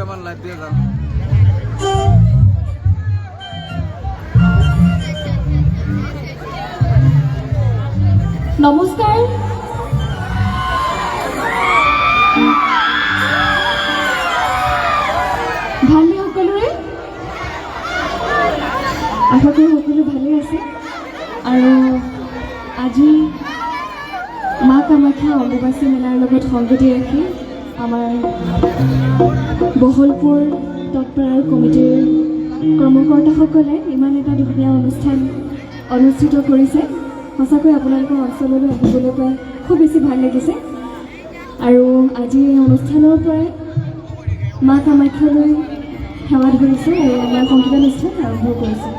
দুইটামান live দিয়ে যাম। নমস্কাৰ। ভালনে সকলোৰে? আশা কৰোঁ সকলো ভালেই আছে। আৰু আজি মা কামাখ্যা অম্বুবাচী মেলাৰ লগত সংগতি ৰাখি আমাৰ বহলপুৰ তৎপৰাৰ কমিটিৰ কৰ্মকৰ্তাসকলে ইমান এটা ধুনীয়া অনুষ্ঠান অনুষ্ঠিত কৰিছে। সঁচাকৈ আপোনালোকৰ অঞ্চললৈ আহিবলৈ পাই খুব বেছি ভাল লাগিছে। আৰু আজি এই অনুষ্ঠানৰ পৰাই মা কামাখ্যালৈ সেৱা ধৰিছোঁ আৰু আমাৰ সংগীতানুষ্ঠান আৰম্ভ কৰিছোঁ।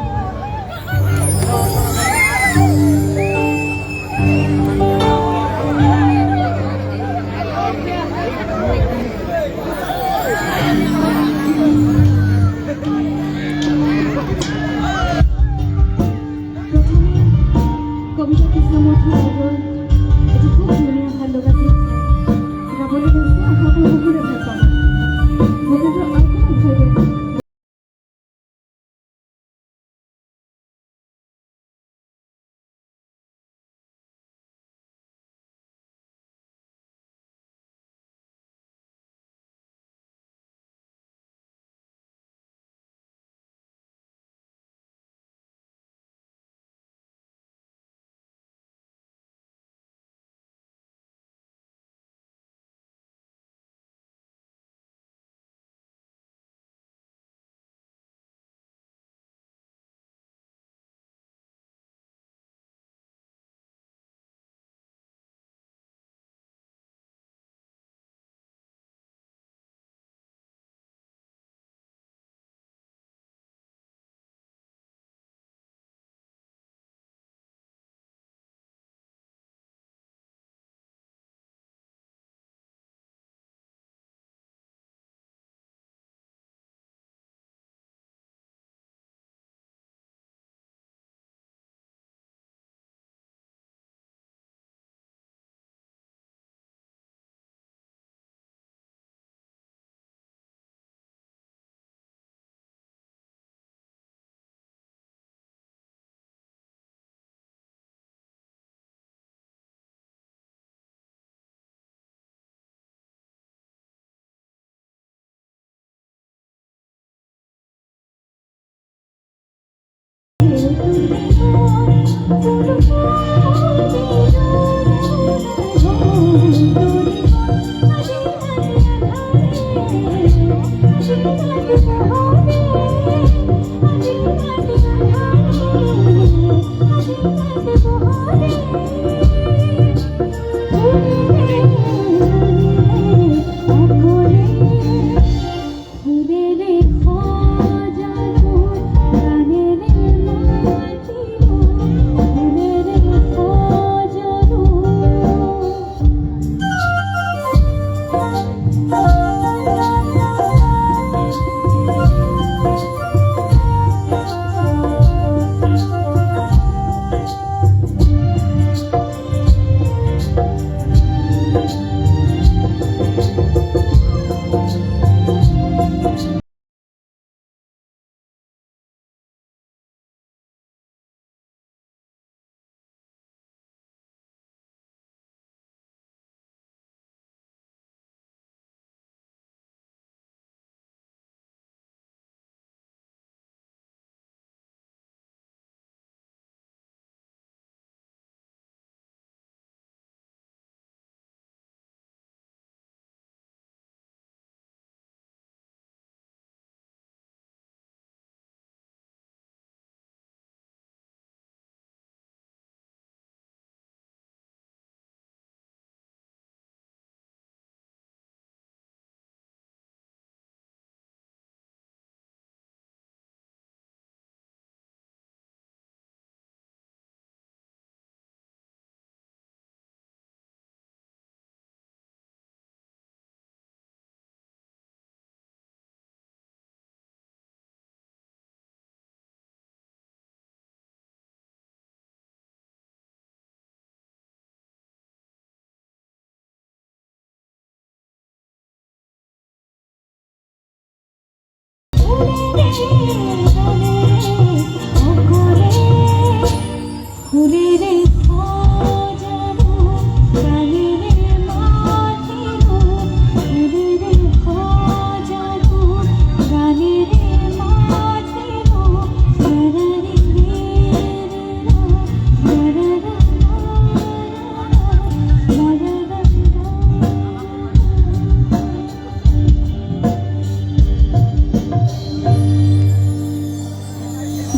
কবিতা কৃষ্ণমূৰ্তি আগৰ এটি খুব ধুনীয়া ভাল লগা গীত গাবলৈ গৈছে। আশা কৰোঁ সকলোৱে ভাল পাব। মোক কিন্তু অকণমান ধৈৰ্য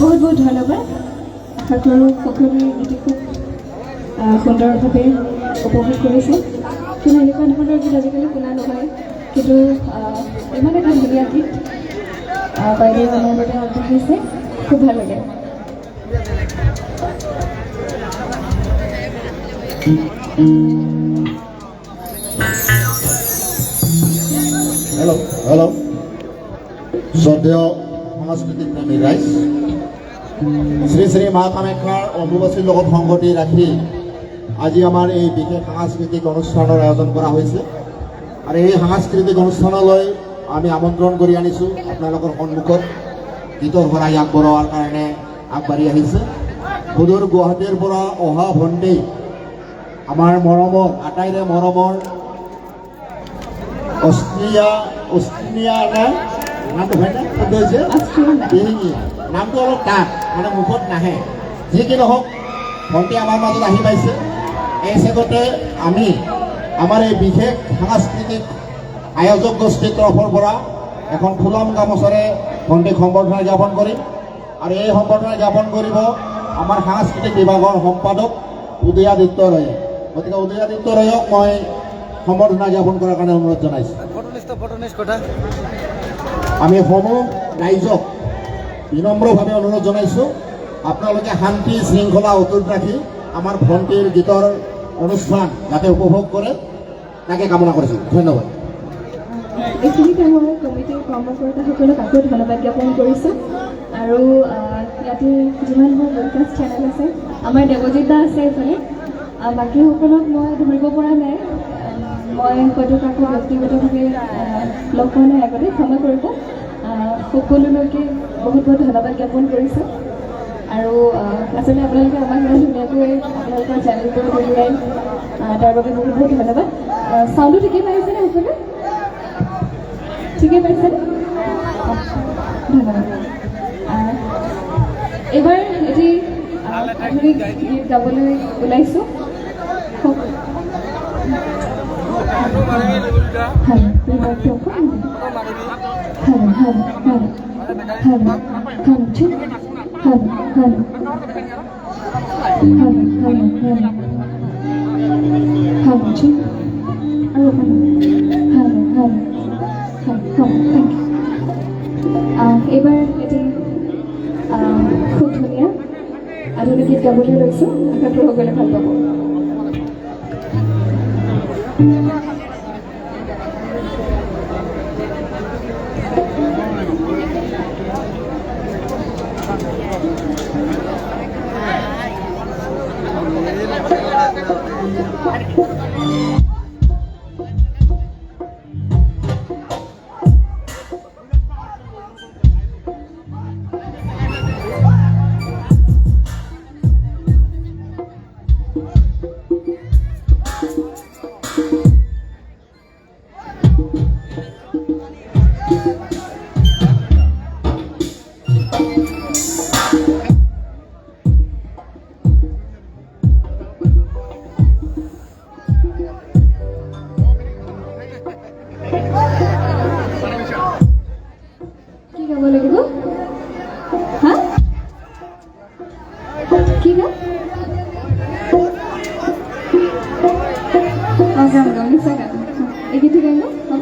বহুত বহুত ধন্যবাদ। আশা কৰোঁ সকলোৱে গীতটি খুব সুন্দৰভাৱে উপভোগ কৰিছে। কিন্তু এনেকুৱা ধৰণৰ গীত আজিকালি শুনা নহয়, কিন্তু ইমান এটা ধুনীয়া গীত বাইদেউ আমাৰ বাবে আগবঢ়াইছে, খুব ভাল লাগে। হেল্ল' হেল্ল' শ্ৰদ্ধেয় সাংস্কৃতিক প্ৰেমী ৰাইজ, শ্ৰী শ্ৰী মা কামাখ্যাৰ অম্বুবাচীৰ লগত সংগতি ৰাখি আজি আমাৰ এই বিশেষ সাংস্কৃতিক অনুষ্ঠানৰ আয়োজন কৰা হৈছে। আৰু এই সাংস্কৃতিক অনুষ্ঠানলৈ আমি আমন্ত্ৰণ কৰি আনিছোঁ আপোনালোকৰ সন্মুখত গীতৰ শৰাই আগবঢ়োৱাৰ কাৰণে আগবাঢ়ি আহিছে সুদূৰ গুৱাহাটীৰ পৰা অহা ভণ্টি, আমাৰ মৰমৰ আটাইৰে মৰমৰ অষ্ট্ৰিয়া নে নামটো হয়নে শব্দ হৈছে দিহিঙীয়া, নামটো অলপ টান মানে মুখত নাহে। যি কি নহওক ভণ্টি আমাৰ মাজত আহি পাইছে। এই চেগতে আমি আমাৰ এই বিশেষ সাংস্কৃতিক আয়োজক গোষ্ঠীৰ তৰফৰ পৰা এখন ফুলাম গামোচাৰে ভণ্টিক সম্বৰ্ধনা জ্ঞাপন কৰিম। আৰু এই সম্বৰ্ধনা জ্ঞাপন কৰিব আমাৰ সাংস্কৃতিক বিভাগৰ সম্পাদক উদয়াদিত্য ৰয়ে। গতিকে উদয়াদিত্য ৰয়ক মই সম্বৰ্ধনা জ্ঞাপন কৰাৰ কাৰণে অনুৰোধ জনাইছোঁ। আমি সমূহ ৰাইজক বিনম্ৰভাৱে অনুৰোধ জনাইছোঁ, আপোনালোকে শান্তি শৃংখলা অটুট ৰাখি আমাৰ ভণ্টিৰ গীতৰ অনুষ্ঠান যাতে উপভোগ কৰে তাকে কামনা কৰিছোঁ। ধন্যবাদ। এইখিনিতে মই কমিটিৰ কৰ্মকৰ্তাসকলক আকৌ ধন্যবাদ জ্ঞাপন কৰিছোঁ। আৰু ইয়াতে যিমানবোৰ ব্ৰডকাষ্ট চেনেল আছে, আমাৰ দেৱজিৎ দা আছে এইফালে, বাকীসকলক মই ধৰিব পৰা নাই, মই হয়তো কাকো ব্যক্তিগতভাৱে লগ পোৱা নাই আগতে, ক্ষমা কৰিব। সকলোলৈকে বহুত বহুত ধন্যবাদ জ্ঞাপন কৰিছোঁ। আৰু আচলতে আপোনালোকে আমাক ইমান ধুনীয়াকৈ আপোনালোকৰ চেনেলবোৰ উলিয়াই তাৰ বাবে বহুত বহুত ধন্যবাদ। চাউণ্ডো ঠিকেই পাইছেনে সকলোৱে? ঠিকেই পাইছেনে? ধন্যবাদ। এইবাৰ এটি আধুনিক গীত গাবলৈ ওলাইছোঁ। এইবাৰ এটি খুব ধুনীয়া আধুনিক গীত গাবলৈ লৈছোঁ। আশা কৰোঁ সকলোৱে ভাল পাব। কি গাব লাগিব? হা কি গাম? গাম গাম নিশ্চয় গাম। এই গীতটো গাই লওঁ, হ'ব?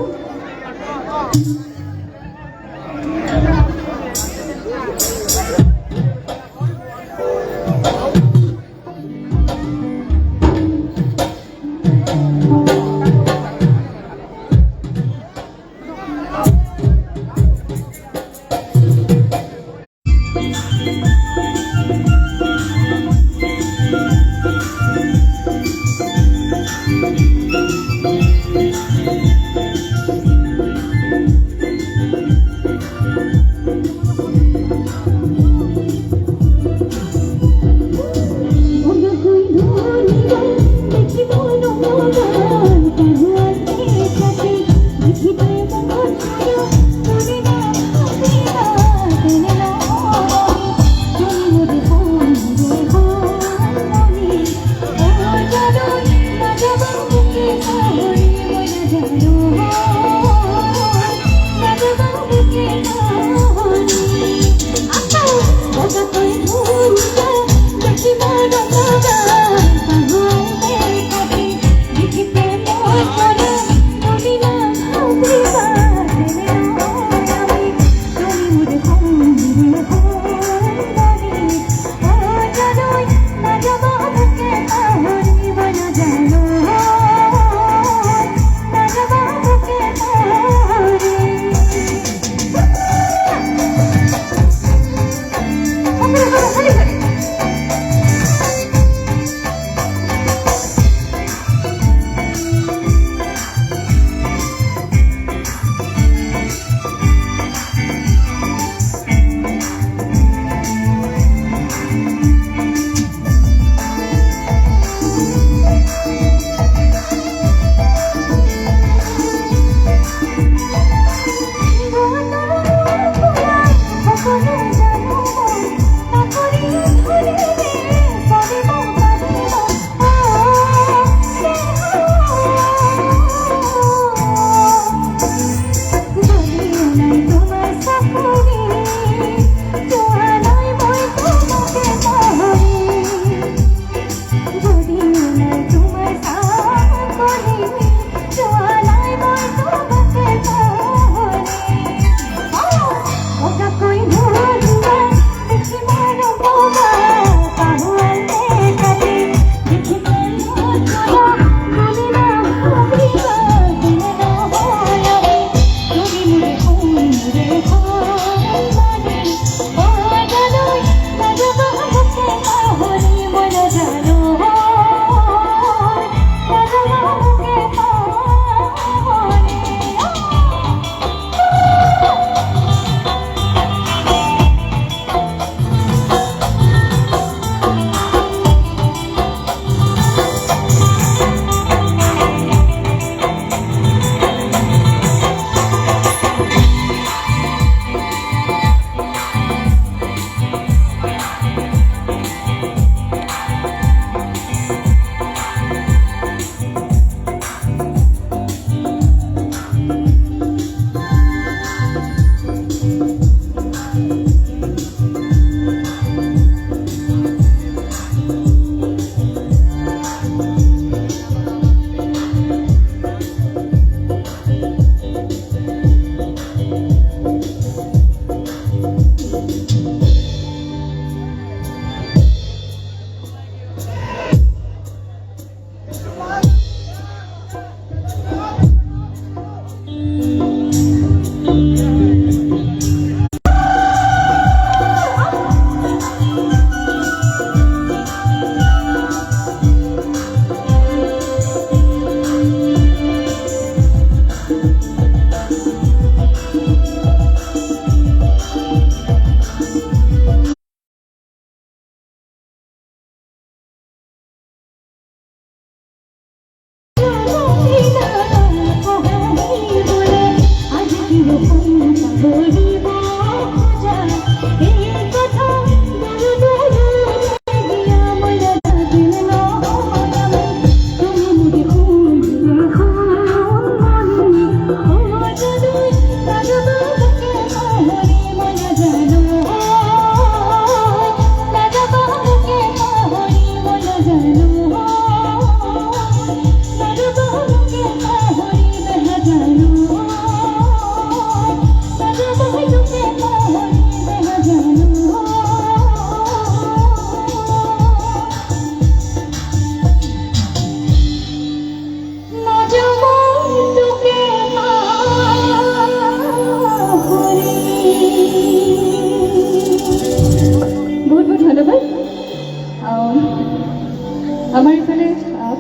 আমাৰ ইফালে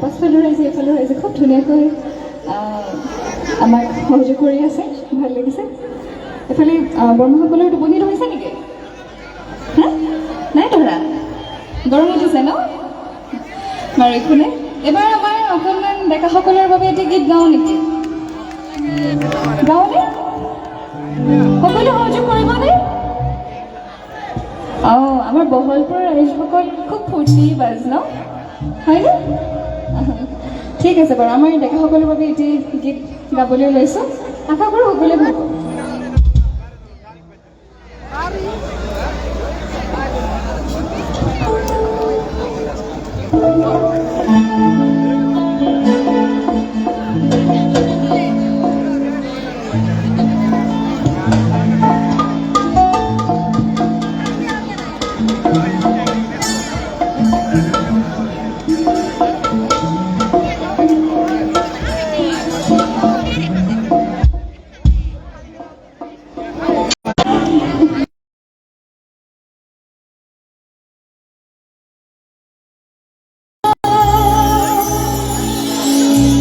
পাঁচফালে ৰাইজে এইফালে ৰাইজে খুব ধুনীয়াকৈ আমাক সহযোগ কৰি আছে, ভাল লাগিছে। এইফালে বৰ্মাসকলৰ টোপনি ধৰিছে নেকি? হা নাই ধৰা, গৰম উঠিছে ন? বাৰু একো নাই। এবাৰ আমাৰ অকণমান ডেকাসকলৰ বাবে এটি গীত গাওঁ নেকি? গাওঁনে? সকলো সহযোগ কৰিবনে? অঁ, আমাৰ বহলপুৰৰ ৰাইজসকল খুব ফূৰ্তি বাজ ন, হয়নে? ঠিক আছে বাৰু, আমাৰ ডেকাসকলৰ বাবে এটি গীত গাবলৈ লৈছোঁ, আশা কৰোঁ সকলোৱে ভাল পাব।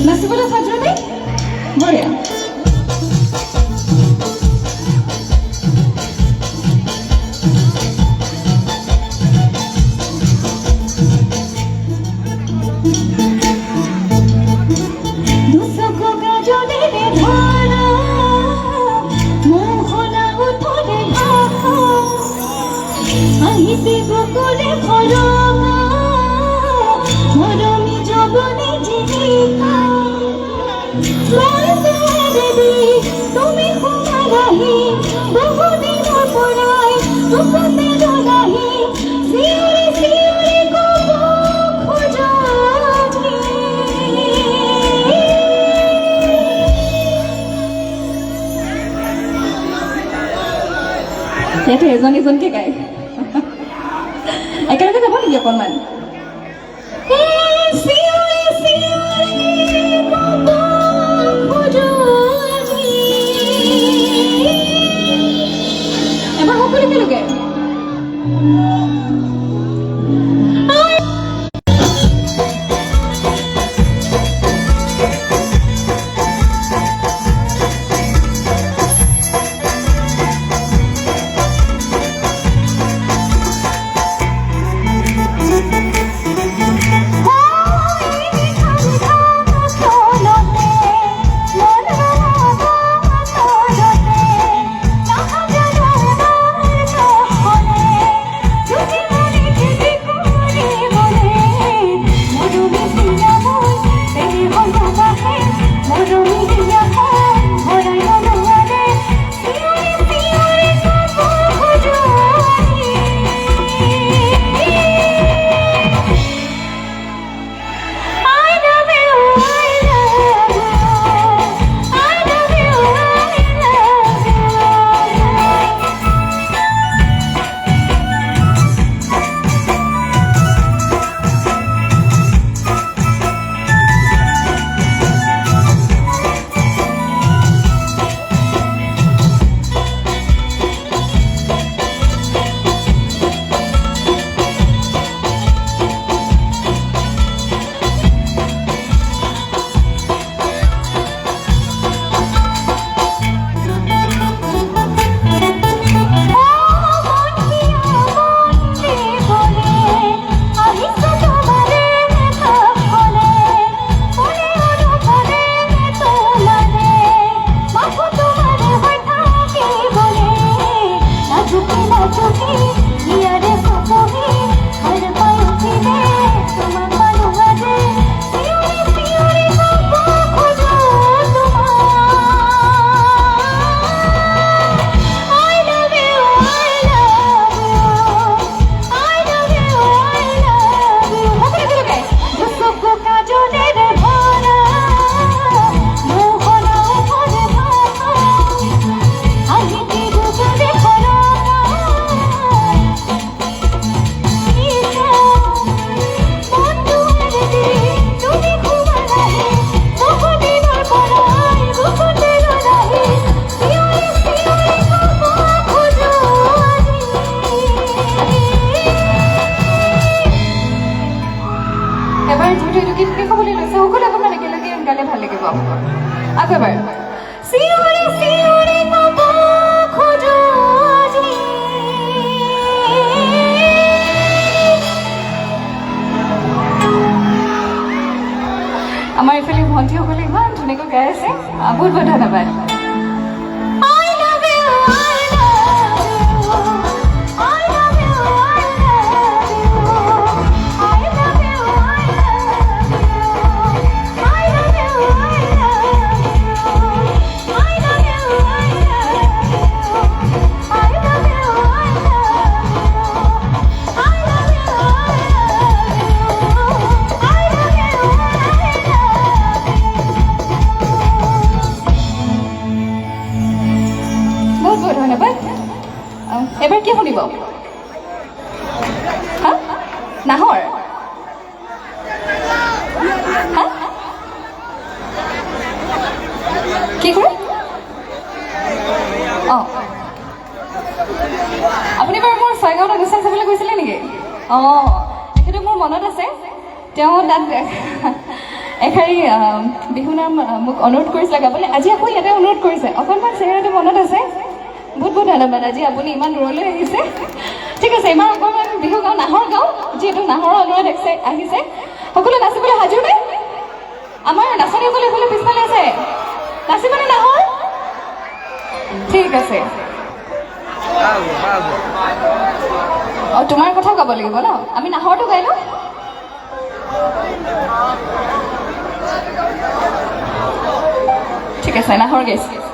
নাচিবলৈ সাজু নে? বঢ়িয়া। তুমি সোমালাহি বহুদিনৰ পৰাই চকুতে জনাহি চিঞৰি চিঞৰি ক'ব খোজা ইয়াতে এজন এজনকে গায়। একেলগে যাব নেকি অকণমান? এবাৰ সকলো একেলগে আকৌ এবাৰ চিঞৰি চিঞৰি ক'ব খোজো আজি আমাৰ এইফালে ভণ্টিসকলে ইমান ধুনীয়াকৈ গাই আছে বহুত বহুত ধন্যবাদ ধন্যবাদ এবাৰ কি শুনিব হা নাহৰ হা কি কৰে অঁ আপুনি বাৰু মোৰ ছয়গাঁৱত অনুষ্ঠান চাবলৈ গৈছিলে নেকি অঁ তেখেতে মোৰ মনত আছে তেওঁ তাত এষাৰি বিহু নাম মোক অনুৰোধ কৰিছিলে গাবলৈ আজি আকৌ ইয়াতে অনুৰোধ কৰিছে অকণমান চেহেৰাটো মনত আছে বহুত বহুত ধন্যবাদ আজি আপুনি ইমান দূৰলৈ আহিছে ঠিক আছে ইমান অকণমান বিহু গাওঁ নাহৰ গাওঁ যিহেতু নাহৰৰ অনুৰোধ আহিছে সকলো নাচিবলৈ সাজু নে আমাৰ নাচনীসকলে এইফালে পিছফালে আছে নাচিবনে নাহৰ ঠিক আছে অঁ তোমাৰ কথাও গাব লাগিব ন আমি নাহৰটো গাই লওঁ ঠিক আছে নাহৰ গাইছে